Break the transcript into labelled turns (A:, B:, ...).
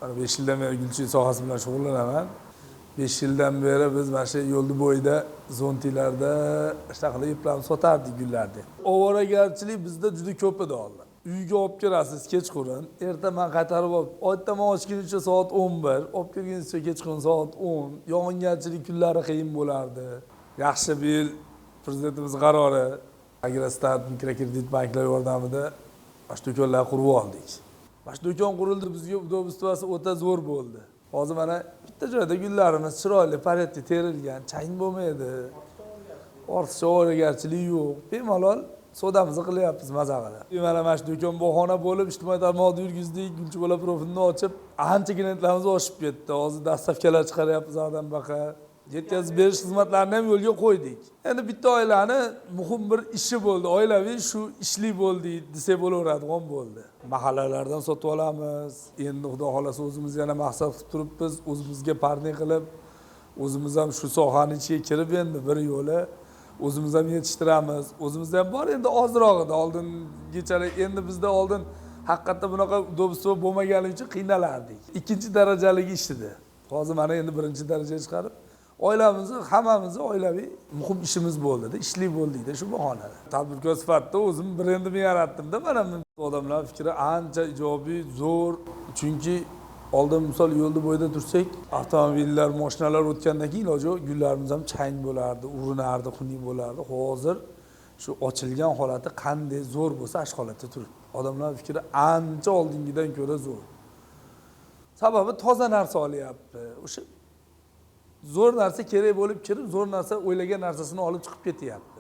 A: Mana 5 yildan beri gulchilik sohasi bilan shug'ullanaman. 5 yildan beri biz mana shu yo'lni bo'yida, zontilarda shunaqa iplarni sotardik gullarni. Ovoragarchilik bizda juda ko'p edi oldin. Uyga olib kelasiz kechqurun, erta men qaytarib olib, odatda ochguncha soat 11, olib kelguncha kechqurun soat 10. Yog'ingarchilik kunlari qiyin bo'lardi. Yaxshi bir yil prezidentimiz qarori Agrostat mikrokredit banklar yordamida mana shu do'konlar qurib oldik. Mana shu do'kon qurildi, bizga avtobus o'ta zo'r bo'ldi. Hozir mana bitta joyda gullarimiz chiroyli, paretda terilgan, chang bo'lmaydi. Ortiqcha ovoragarchilik yo'q. Bemalol sodamizni qilyapmiz maza qilib. Mana shu do'kon bahona bo'lib, ijtimoiy tarmoqda yurgizdik, Gulchi bola profilini ochib, ancha klientlarimiz oshib ketdi. Hozir dastavkalar chiqaryapmiz odam baqa. Yetkazib berish xizmatlarini ham yo'lga qo'ydik. Endi bitta oilani muhim bir ishi bo'ldi. Oilaviy shu ishli bo'ldi, desa bo'laveradigan bo'ldi. Mahallalardan sotib olamiz. Endi xudo xolasa o'zimiz yana maqsad qilib turibmiz, o'zimizga partner qilib, o'zimiz ham shu sohaning ichiga kirib endi bir yo'li o'zimiz ham yetishtiramiz. O'zimizda ham bor endi ozroq edi. Oldingachalik endi bizda oldin haqiqatda bunaqa avtobuslar bo'lmaganligi uchun qiynalardik. Ikkinchi darajali ish edi. Hozir mana endi birinchi darajaga chiqarib oilamizni, hammamizni oilaviy muhim ishimiz bo'ldi-da, ishli bo'ldik-da shu bahonada. Tadbirkor sifatida o'zim brendimni yaratdim-da, mana odamlar fikri ancha ijobiy, zo'r. Chunki oldin misol yo'lda bo'yida tursak, avtomobillar, mashinalar o'tgandan keyin iloji yo'q, gullarimiz ham chang bo'lardi, urinardi, xunuk bo'lardi. Hozir shu ochilgan holati qanday zo'r bo'lsa, shu holatda turibdi. Odamlar fikri ancha oldingidan ko'ra zo'r. Sababi toza narsa olyapti. O'sha zo'r narsa kerak bo'lib kirib, zo'r narsa o'ylagan narsasini olib chiqib ketyapti.